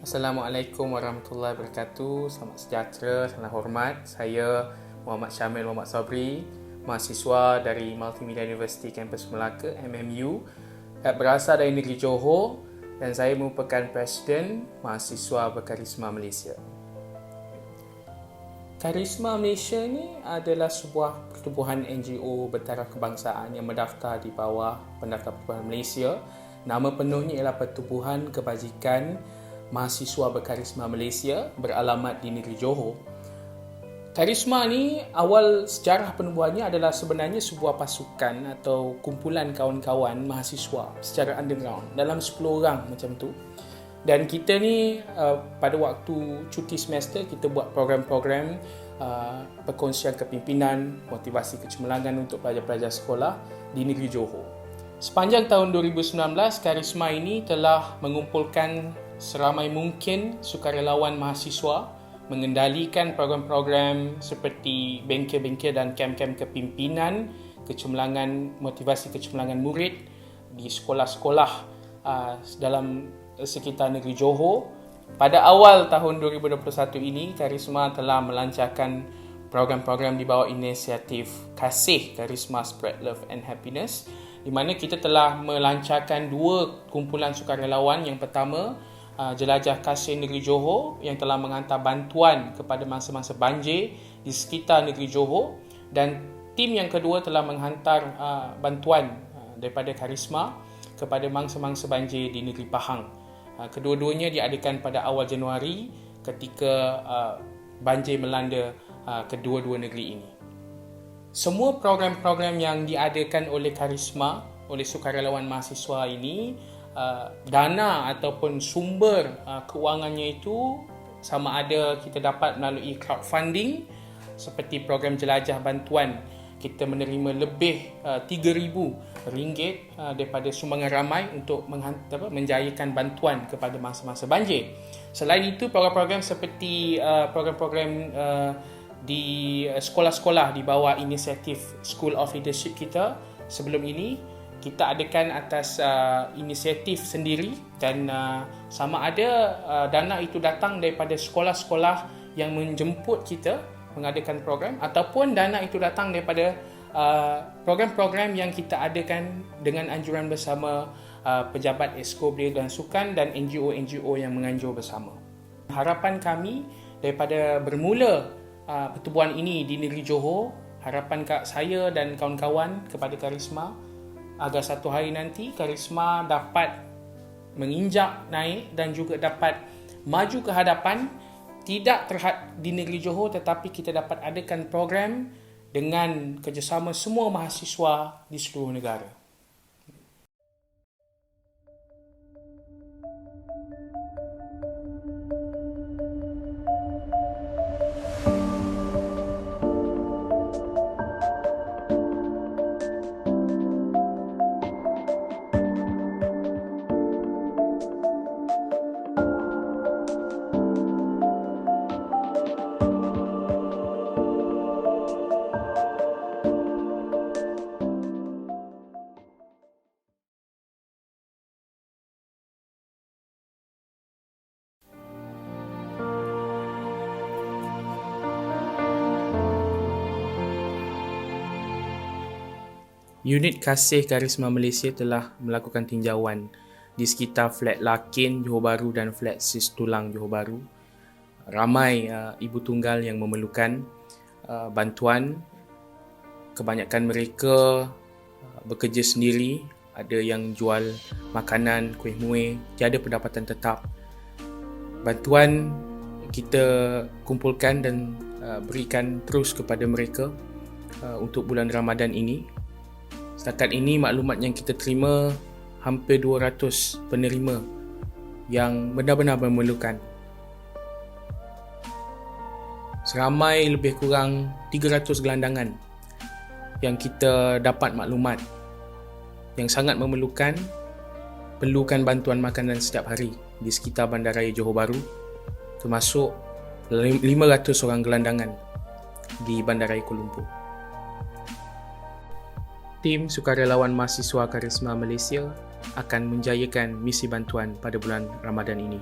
Assalamualaikum warahmatullahi wabarakatuh. Selamat sejahtera, salam hormat. Saya Muhammad Syamil Muhammad Sabri, mahasiswa dari Multimedia University Kampus Melaka MMU, berasal dari negeri Johor, dan saya merupakan Presiden Mahasiswa Berkarisma Malaysia. Karisma Malaysia ni adalah sebuah pertubuhan NGO bertaraf kebangsaan yang mendaftar di bawah Pendaftar Pertubuhan Malaysia. Nama penuhnya ialah Pertubuhan Kebajikan Mahasiswa Berkarisma Malaysia, beralamat di negeri Johor. Karisma ni awal sejarah penubuhannya adalah sebenarnya sebuah pasukan atau kumpulan kawan-kawan mahasiswa secara underground dalam 10 orang macam tu. Dan kita ni pada waktu cuti semester kita buat program-program perkongsian kepimpinan, motivasi kecemerlangan untuk pelajar-pelajar sekolah di negeri Johor. Sepanjang tahun 2019, Karisma ini telah mengumpulkan seramai mungkin sukarelawan mahasiswa mengendalikan program-program seperti bengkel-bengkel dan kem-kem kepimpinan, kecemerlangan, motivasi kecemerlangan murid di sekolah-sekolah dalam sekitar negeri Johor. Pada awal tahun 2021 ini, Karisma telah melancarkan program-program di bawah inisiatif Kasih Karisma Spread Love and Happiness, di mana kita telah melancarkan 2 kumpulan sukarelawan. Yang pertama, Jelajah Kasih Negeri Johor yang telah menghantar bantuan kepada mangsa-mangsa banjir di sekitar negeri Johor, dan tim yang kedua telah menghantar bantuan daripada Karisma kepada mangsa-mangsa banjir di negeri Pahang. Kedua-duanya diadakan pada awal Januari ketika banjir melanda kedua-dua negeri ini. Semua program-program yang diadakan oleh Karisma, oleh sukarelawan mahasiswa ini, dana ataupun sumber kewangannya itu sama ada kita dapat melalui crowdfunding seperti program jelajah bantuan. Kita menerima lebih RM3,000 daripada sumbangan ramai untuk menjayakan bantuan kepada mangsa-mangsa banjir. Selain itu, program-program seperti program-program di sekolah-sekolah di bawah inisiatif School of Leadership kita sebelum ini, kita adakan atas inisiatif sendiri, dan sama ada dana itu datang daripada sekolah-sekolah yang menjemput kita mengadakan program, ataupun dana itu datang daripada program-program yang kita adakan dengan anjuran bersama pejabat Esko Belia dan Sukan dan NGO-NGO yang menganjur bersama. Harapan kami daripada bermula pertubuhan ini di negeri Johor, harapan saya dan kawan-kawan kepada Karisma agar satu hari nanti Karisma dapat menginjak naik dan juga dapat maju ke hadapan, tidak terhad di negeri Johor, tetapi kita dapat adakan program dengan kerjasama semua mahasiswa di seluruh negara. Unit Kasih Karisma Malaysia telah melakukan tinjauan di sekitar flat Lakin, Johor Bahru dan flat Sis Tulang, Johor Bahru. Ramai ibu tunggal yang memerlukan bantuan. Kebanyakan mereka bekerja sendiri, ada yang jual makanan, kuih muih, tiada pendapatan tetap. Bantuan kita kumpulkan dan berikan terus kepada mereka untuk bulan Ramadan ini. Setakat ini maklumat yang kita terima hampir 200 penerima yang benar-benar memerlukan. Seramai lebih kurang 300 gelandangan yang kita dapat maklumat yang sangat memerlukan, perlukan bantuan makanan setiap hari di sekitar Bandaraya Johor Bahru, termasuk 500 orang gelandangan di Bandaraya Kuala Lumpur. Tim Sukarelawan Mahasiswa Karisma Malaysia akan menjayakan misi bantuan pada bulan Ramadan ini.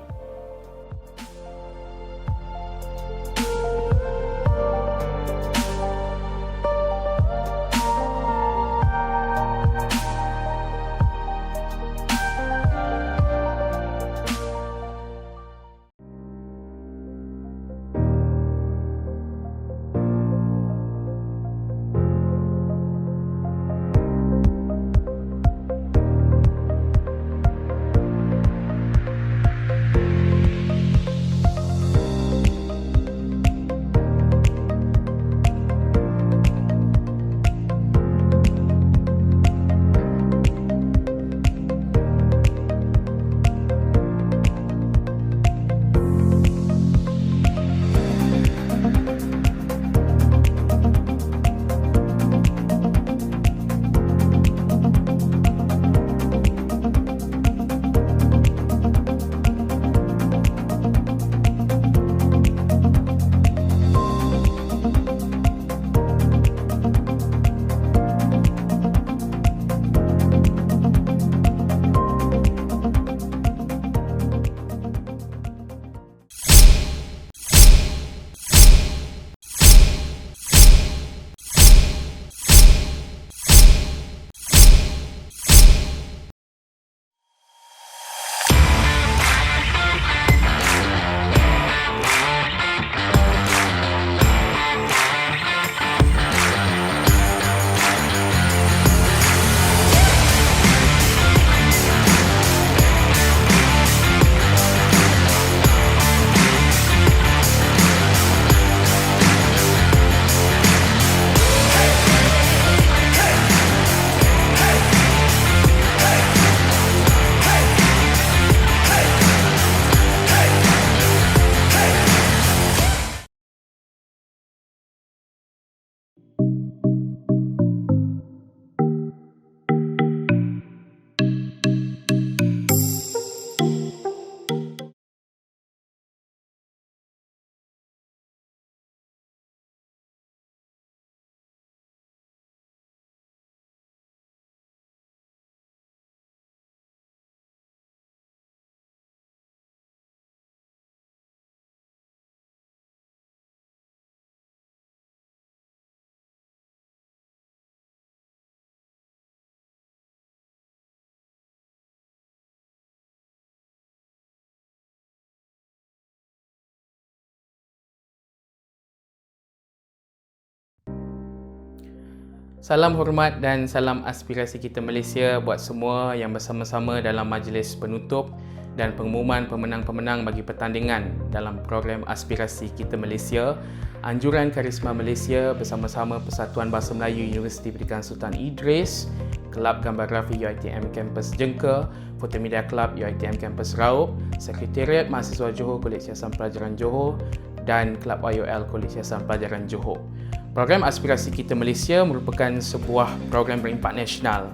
Salam hormat dan salam aspirasi kita Malaysia buat semua yang bersama-sama dalam majlis penutup dan pengumuman pemenang-pemenang bagi pertandingan dalam program aspirasi kita Malaysia. Anjuran Karisma Malaysia bersama-sama Persatuan Bahasa Melayu Universiti Pendidikan Sultan Idris, Kelab Gambar Grafi UiTM Kampus Jengka, Fotomedia Club UiTM Kampus Raub, Sekretariat Mahasiswa Johor Kolej Siasan Pelajaran Johor dan Kelab IOL Kolej Siasan Pelajaran Johor. Program Aspirasi Kita Malaysia merupakan sebuah program berimpak nasional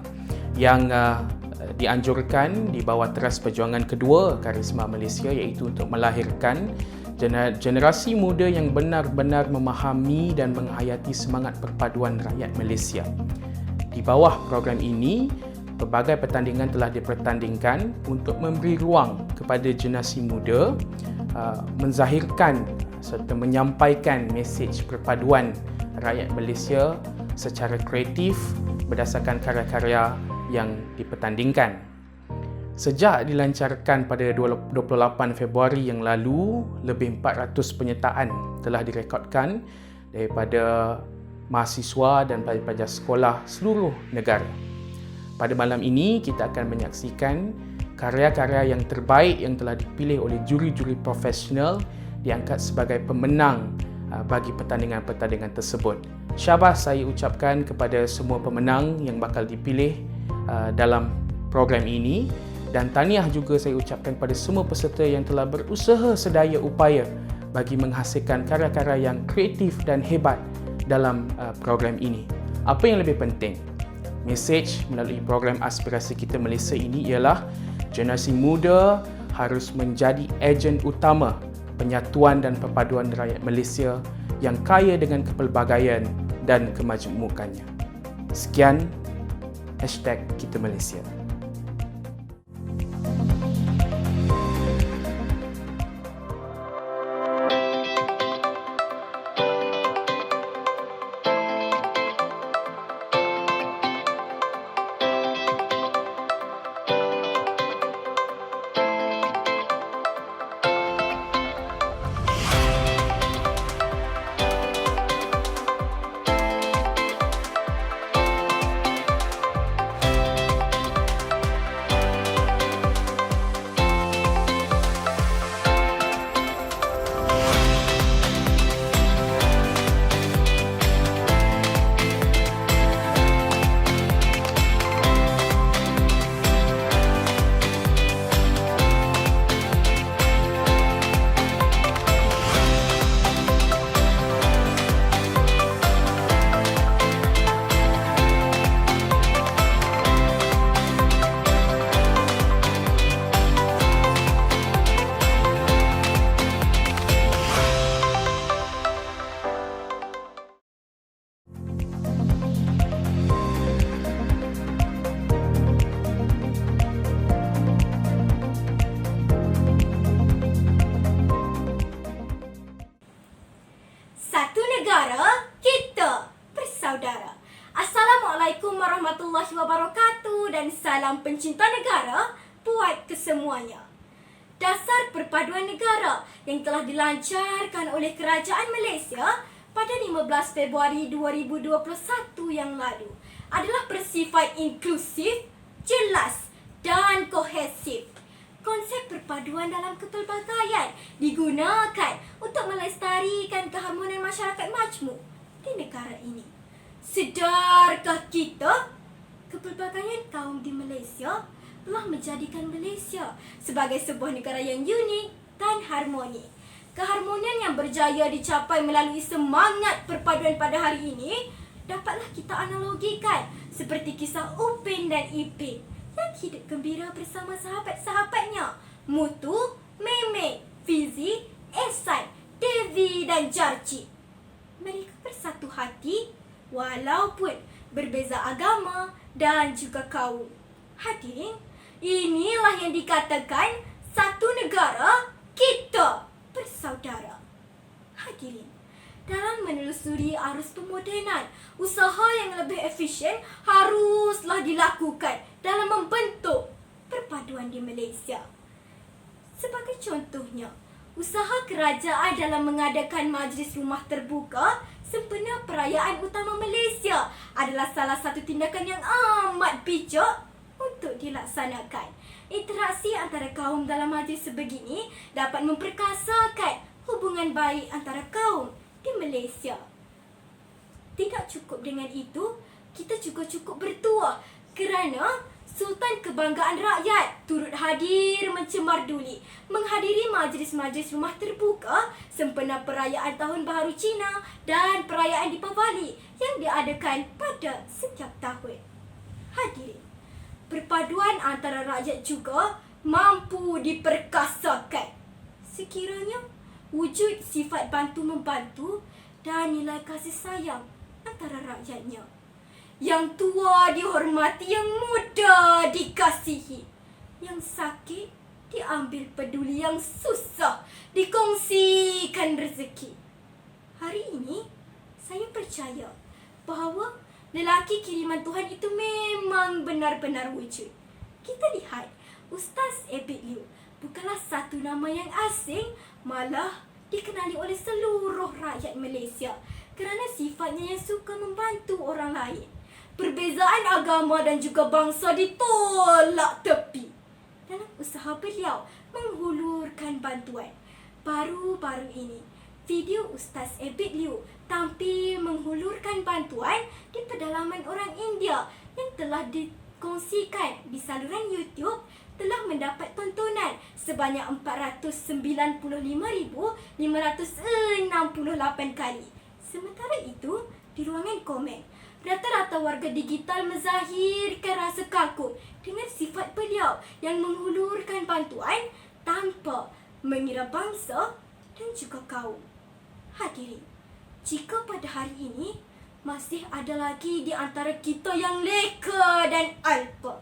yang dianjurkan di bawah teras perjuangan kedua Karisma Malaysia, iaitu untuk melahirkan generasi muda yang benar-benar memahami dan menghayati semangat perpaduan rakyat Malaysia. Di bawah program ini, pelbagai pertandingan telah dipertandingkan untuk memberi ruang kepada generasi muda menzahirkan serta menyampaikan mesej perpaduan rakyat Malaysia secara kreatif berdasarkan karya-karya yang dipertandingkan. Sejak dilancarkan pada 28 Februari yang lalu, lebih 400 penyertaan telah direkodkan daripada mahasiswa dan pelajar sekolah seluruh negara. Pada malam ini, kita akan menyaksikan karya-karya yang terbaik yang telah dipilih oleh juri-juri profesional diangkat sebagai pemenang bagi pertandingan-pertandingan tersebut. Syabas saya ucapkan kepada semua pemenang yang bakal dipilih dalam program ini, dan tahniah juga saya ucapkan kepada semua peserta yang telah berusaha sedaya upaya bagi menghasilkan karya-karya yang kreatif dan hebat dalam program ini. Apa yang lebih penting? Mesej melalui program Aspirasi Kita Malaysia ini ialah generasi muda harus menjadi ejen utama penyatuan dan perpaduan rakyat Malaysia yang kaya dengan kepelbagaian dan kemajmukannya. Sekian, #Kita Malaysia. Assalamualaikum warahmatullahi wabarakatuh dan salam pencinta negara buat kesemuanya. Dasar perpaduan negara yang telah dilancarkan oleh Kerajaan Malaysia pada 15 Februari 2021 yang lalu adalah bersifat inklusif, jelas dan kohesif. Konsep perpaduan dalam kepelbagaian digunakan untuk melestarikan keharmonian masyarakat majmuk di negara ini. Sedarkah kita? Kepelbagaian kaum di Malaysia telah menjadikan Malaysia sebagai sebuah negara yang unik dan harmoni. Keharmonian yang berjaya dicapai melalui semangat perpaduan pada hari ini dapatlah kita analogikan seperti kisah Upin dan Ipin yang hidup gembira bersama sahabat-sahabatnya, Mutu, Meme, Fizi, Ehsan, Devi dan Jarci. Mereka bersatu hati walaupun berbeza agama dan juga kaum. Hadirin, inilah yang dikatakan satu negara, kita bersaudara. Hadirin, dalam menelusuri arus pemodenan, usaha yang lebih efisien haruslah dilakukan dalam membentuk perpaduan di Malaysia. Sebagai contohnya, usaha kerajaan dalam mengadakan majlis rumah terbuka sempena perayaan utama Malaysia adalah salah satu tindakan yang amat bijak untuk dilaksanakan. Interaksi antara kaum dalam majlis sebegini dapat memperkasakan hubungan baik antara kaum di Malaysia. Tidak cukup dengan itu, kita juga cukup bertuah kerana Sultan Kebanggaan Rakyat turut hadir mencemar duli menghadiri majlis-majlis rumah terbuka sempena perayaan Tahun Baharu Cina dan perayaan Deepavali yang diadakan pada setiap tahun. Hadirin, perpaduan antara rakyat juga mampu diperkasakan sekiranya wujud sifat bantu-membantu dan nilai kasih sayang antara rakyatnya. Yang tua dihormati, yang muda dikasihi, yang sakit diambil peduli, yang susah dikongsikan rezeki. Hari ini saya percaya bahawa lelaki kiriman Tuhan itu memang benar-benar wujud. Kita lihat Ustaz Abid Liew bukanlah satu nama yang asing, malah dikenali oleh seluruh rakyat Malaysia kerana sifatnya yang suka membantu orang lain. Perbezaan agama dan juga bangsa ditolak tepi dalam usaha beliau menghulurkan bantuan. Baru-baru ini, video Ustaz Abid Liew tampil menghulurkan bantuan di pedalaman orang India yang telah dikongsikan di saluran YouTube telah mendapat tontonan sebanyak 495,568 kali. Sementara itu, di ruangan komen, rata-rata warga digital menzahirkan rasa kagum dengan sifat beliau yang menghulurkan bantuan tanpa mengira bangsa dan juga kaum. Hadirin, jika pada hari ini masih ada lagi di antara kita yang leka dan alpa,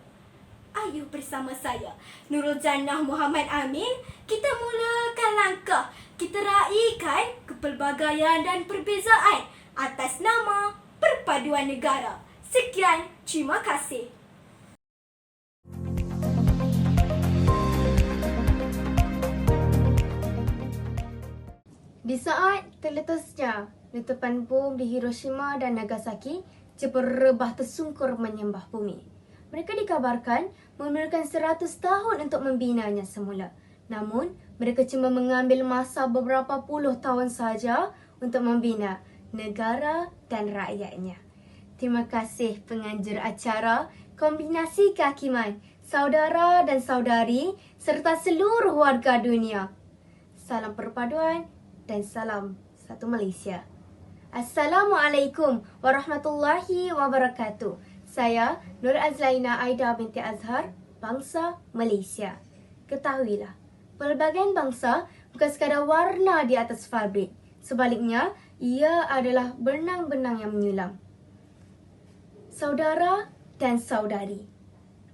ayo bersama saya, Nurul Jannah Muhammad Amin, kita mulakan langkah. Kita raikan kepelbagaian dan perbezaan atas nama Perpaduan Negara. Sekian, terima kasih. Di saat terletusnya letupan bom di Hiroshima dan Nagasaki, Jepun rebah tersungkur menyembah bumi. Mereka dikabarkan memerlukan 100 tahun untuk membinanya semula. Namun, mereka cuma mengambil masa beberapa puluh tahun saja untuk membina negara dan rakyatnya. Terima kasih penganjur acara, kombinasi kehakiman, saudara dan saudari serta seluruh warga dunia. Salam perpaduan dan salam satu Malaysia. Assalamualaikum warahmatullahi wabarakatuh. Saya Nur Azlaina Aida binti Azhar, bangsa Malaysia. Ketahuilah, pelbagai bangsa bukan sekadar warna di atas fabrik. Sebaliknya, ia adalah benang-benang yang menyulam. Saudara dan saudari,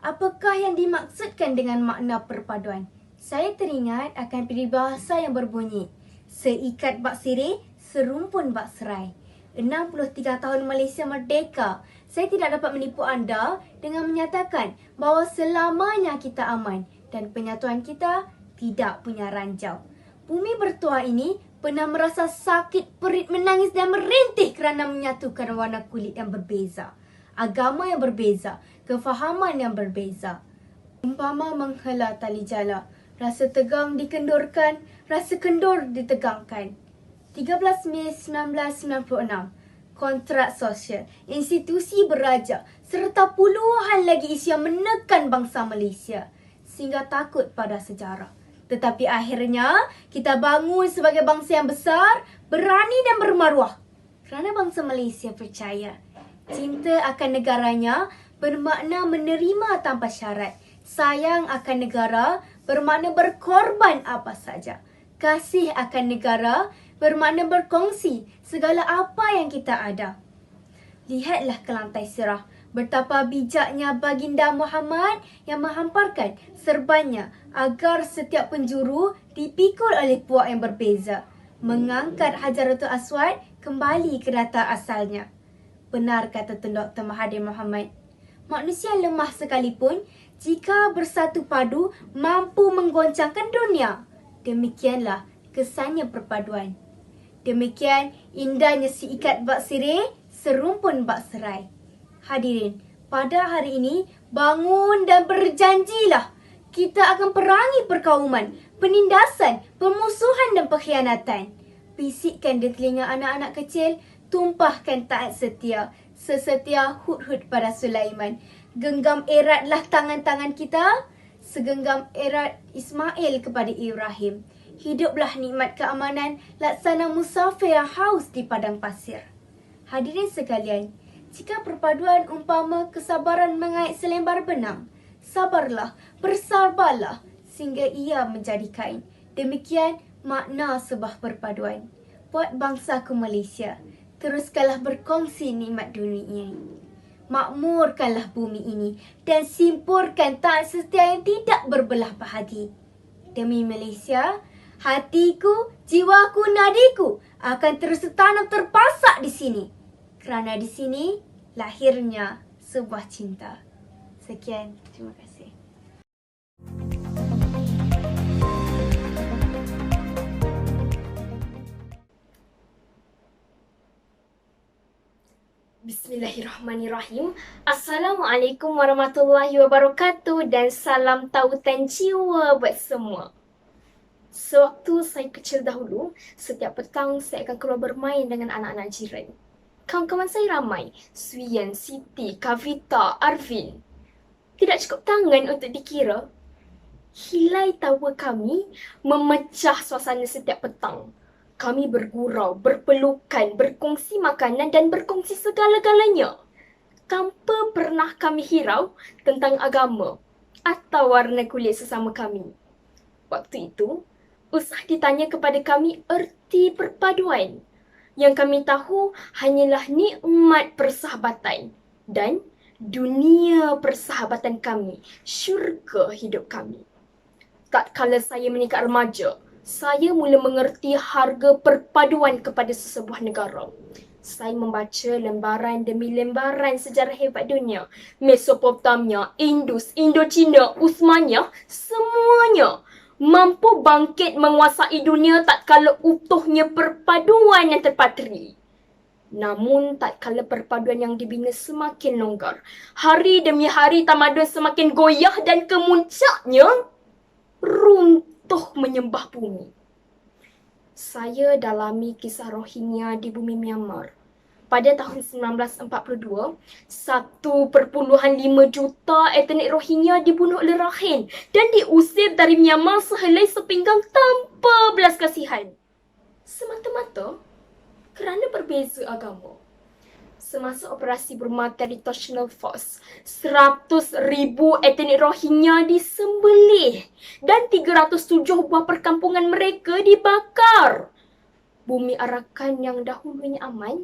apakah yang dimaksudkan dengan makna perpaduan? Saya teringat akan peribahasa yang berbunyi, seikat bak sirih, serumpun bak serai. 63 tahun Malaysia merdeka, saya tidak dapat menipu anda dengan menyatakan bahawa selamanya kita aman dan penyatuan kita tidak punya ranjau. Bumi bertuah ini pernah merasa sakit, perit, menangis dan merintih kerana menyatukan warna kulit yang berbeza, agama yang berbeza, kefahaman yang berbeza. Umpama menghela tali jala, rasa tegang dikendurkan, rasa kendur ditegangkan. 13 Mei 1996, kontrak sosial, institusi beraja serta puluhan lagi isu yang menekan bangsa Malaysia sehingga takut pada sejarah. Tetapi akhirnya, kita bangun sebagai bangsa yang besar, berani dan bermaruah. Kerana bangsa Malaysia percaya, cinta akan negaranya bermakna menerima tanpa syarat. Sayang akan negara bermakna berkorban apa saja. Kasih akan negara bermakna berkongsi segala apa yang kita ada. Lihatlah ke lantai sirah, betapa bijaknya baginda Muhammad yang menghamparkan serbannya agar setiap penjuru dipikul oleh puak yang berbeza, mengangkat Hajaratul Aswad kembali ke data asalnya. Benar kata Tun Dr. Mahathir Mohamad, manusia lemah sekalipun jika bersatu padu mampu menggoncangkan dunia. Demikianlah kesannya perpaduan. Demikian indahnya si ikat bak sirih, serumpun bak serai. Hadirin, pada hari ini bangun dan berjanjilah kita akan perangi perkauman, penindasan, pemusuhan dan pengkhianatan. Bisikkan di telinga anak-anak kecil, tumpahkan taat setia, sesetia Hudhud pada Sulaiman. Genggam eratlah tangan-tangan kita, segenggam erat Ismail kepada Ibrahim. Hiduplah nikmat keamanan, laksana musafir yang haus di padang pasir. Hadirin sekalian, jika perpaduan umpama kesabaran mengait selembar benang, sabarlah, bersabarlah sehingga ia menjadi kain. Demikian makna sebuah perpaduan. Buat bangsaku Malaysia, teruskanlah berkongsi nikmat dunia ini. Makmurkanlah bumi ini dan simpurkan taat setia yang tidak berbelah bahagi. Demi Malaysia, hatiku, jiwaku, nadiku akan terus tertanam terpasak di sini. Kerana di sini lahirnya sebuah cinta. Sekian, terima kasih. Bismillahirrahmanirrahim. Assalamualaikum warahmatullahi wabarakatuh dan salam tautan jiwa buat semua. Sewaktu saya kecil dahulu, setiap petang saya akan keluar bermain dengan anak-anak jiran. Kawan-kawan saya ramai, Suyan, Siti, Kavita, Arvin. Tidak cukup tangan untuk dikira. Hilai tawa kami memecah suasana setiap petang. Kami bergurau, berpelukan, berkongsi makanan dan berkongsi segala-galanya. Tanpa pernah kami hirau tentang agama atau warna kulit sesama kami. Waktu itu, usah ditanya kepada kami erti perpaduan. Yang kami tahu hanyalah nikmat persahabatan dan dunia persahabatan kami, syurga hidup kami. Tak kala saya meningkat remaja, saya mula mengerti harga perpaduan kepada sesebuah negara. Saya membaca lembaran demi lembaran sejarah hebat dunia. Mesopotamia, Indus, Indochina, Uthmaniyah, semuanya mampu bangkit menguasai dunia tak kala utuhnya perpaduan yang terpatri. Namun tak kala perpaduan yang dibina semakin longgar, hari demi hari tamadun semakin goyah dan kemuncaknya runtuh menyembah bumi. Saya dalami kisah Rohingya di bumi Myanmar. Pada tahun 1942, 1.5 juta etnik Rohingya dibunuh oleh Rakhine dan diusir dari Myanmar sehelai sepinggang tanpa belas kasihan. Semata-mata kerana berbeza agama. Semasa operasi Burma Territorial Force, 100,000 etnik Rohingya disembelih dan 307 buah perkampungan mereka dibakar. Bumi Arakan yang dahulunya aman,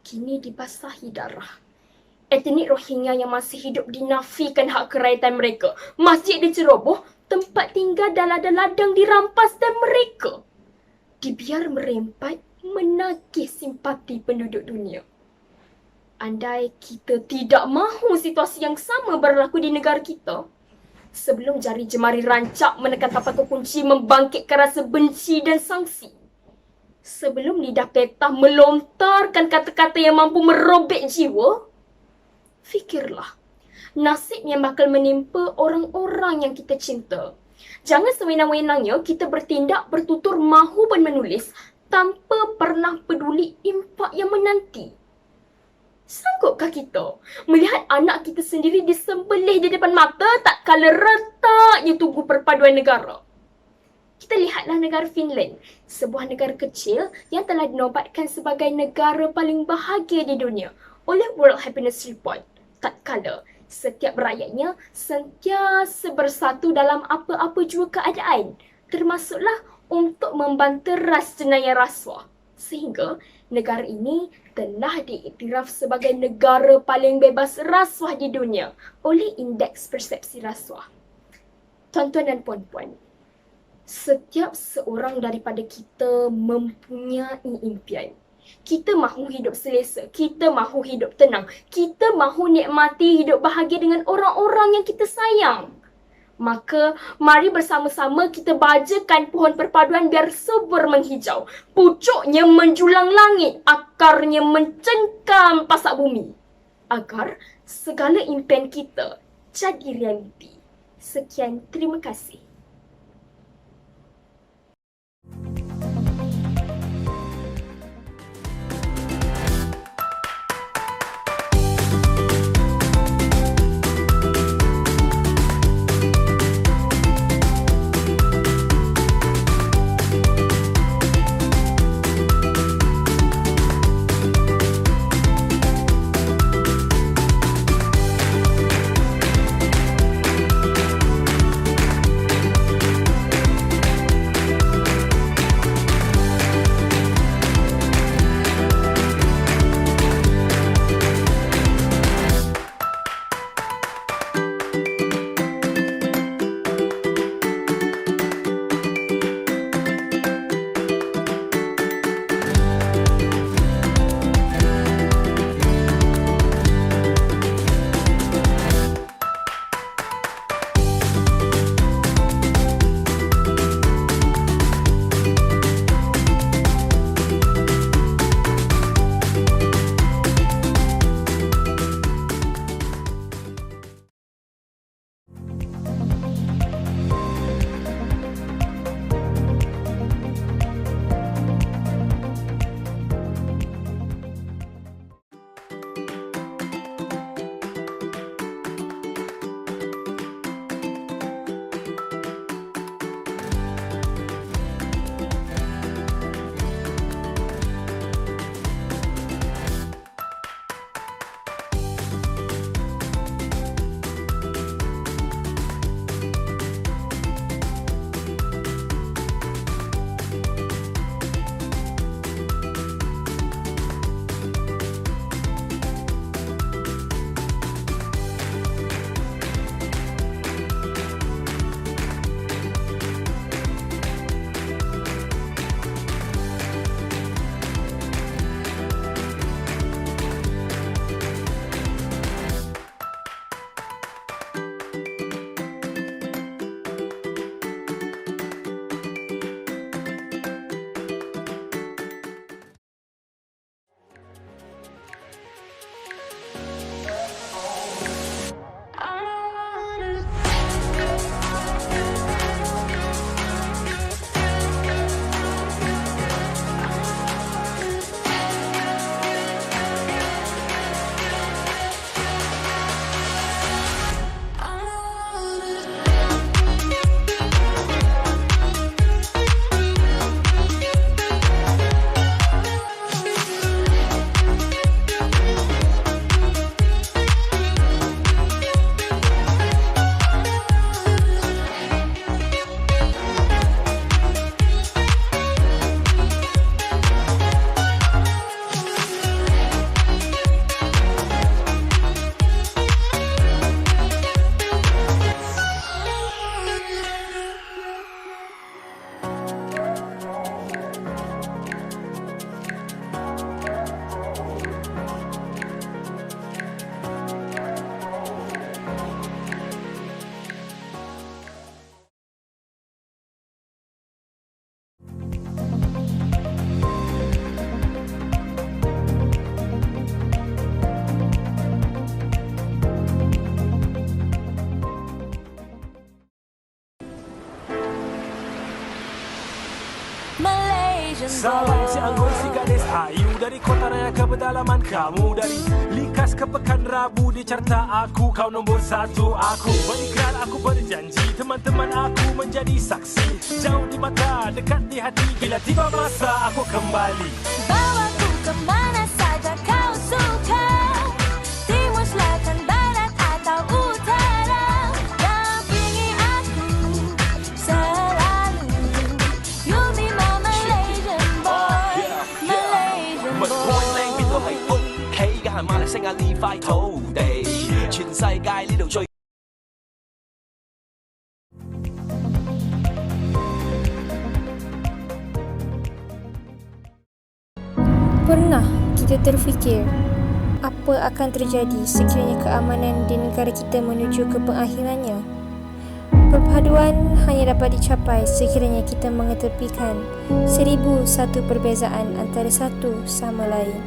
kini dibasahi darah. Etnik Rohingya yang masih hidup dinafikan hak kerakyatan mereka. Masjid diceroboh, tempat tinggal dan ladang-ladang dirampas dan mereka dibiar merempat menagih simpati penduduk dunia. Andai kita tidak mahu situasi yang sama berlaku di negara kita, sebelum jari jemari rancak menekan tapak kunci membangkitkan rasa benci dan sangsi, sebelum lidah petah melontarkan kata-kata yang mampu merobek jiwa, fikirlah nasib yang bakal menimpa orang-orang yang kita cinta. Jangan sewenang-wenangnya kita bertindak, bertutur, mahu pun menulis tanpa pernah peduli impak yang menanti. Sanggupkah kita melihat anak kita sendiri disembelih di depan mata tak kala retaknya tugu perpaduan negara? Kita lihatlah negara Finland, sebuah negara kecil yang telah dinobatkan sebagai negara paling bahagia di dunia oleh World Happiness Report. Tak kala setiap rakyatnya sentiasa bersatu dalam apa-apa jua keadaan, termasuklah untuk membanteras jenayah rasuah. Sehingga negara ini telah diiktiraf sebagai negara paling bebas rasuah di dunia oleh Indeks Persepsi Rasuah. Tuan-tuan dan puan-puan, setiap seorang daripada kita mempunyai impian. Kita mahu hidup selesa, kita mahu hidup tenang, kita mahu nikmati hidup bahagia dengan orang-orang yang kita sayang. Maka, mari bersama-sama kita bajakan pohon perpaduan biar subur menghijau. Pucuknya menjulang langit, akarnya mencengkam pasak bumi. Agar segala impian kita jadi realiti. Sekian, terima kasih. Salam si anggun si gadis ayu dari kota raya ke pedalaman. Kamu dari Likas ke Pekan Rabu di carta aku. Kau nombor satu aku. Berikrar aku berjanji teman-teman aku menjadi saksi. Jauh di mata dekat di hati. Bila tiba masa aku kembali. Bawaku kemana saja kau suka. Timur, selatan, barat atau utara. Dampingi aku selalu. You'll be my Malaysian boy. Malaysian boy. 每個靚邊都係屋企，梗係馬來西亞呢塊土地，全世界呢度最。 Pernah kita terfikir apa akan terjadi sekiranya keamanan di negara kita menuju ke pengakhirannya? Perpaduan hanya dapat dicapai sekiranya kita mengetepikan 1001 perbezaan antara satu sama lain.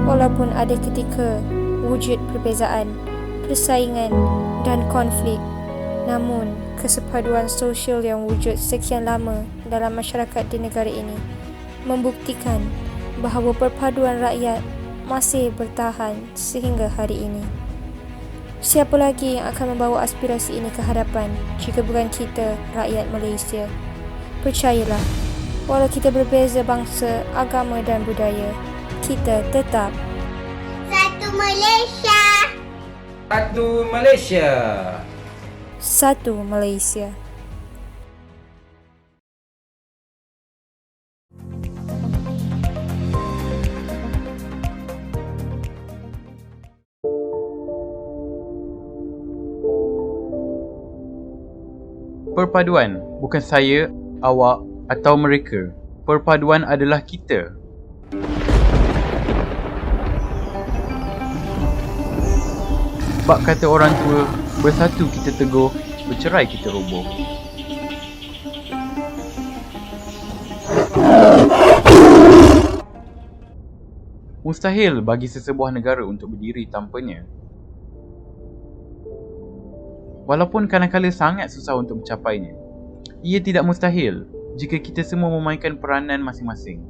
Walaupun ada ketika wujud perbezaan, persaingan dan konflik, namun kesepaduan sosial yang wujud sekian lama dalam masyarakat di negara ini membuktikan bahawa perpaduan rakyat masih bertahan sehingga hari ini. Siapa lagi yang akan membawa aspirasi ini ke hadapan jika bukan kita, rakyat Malaysia? Percayalah, walau kita berbeza bangsa, agama dan budaya, kita tetap Satu Malaysia. Satu Malaysia. satu Malaysia. Perpaduan bukan saya, awak atau mereka. Perpaduan adalah kita. Bak kata orang tua, bersatu kita teguh, bercerai kita roboh. Mustahil bagi sesebuah negara untuk berdiri tanpanya. Walaupun kadang-kadang sangat susah untuk mencapainya, ia tidak mustahil jika kita semua memainkan peranan masing-masing.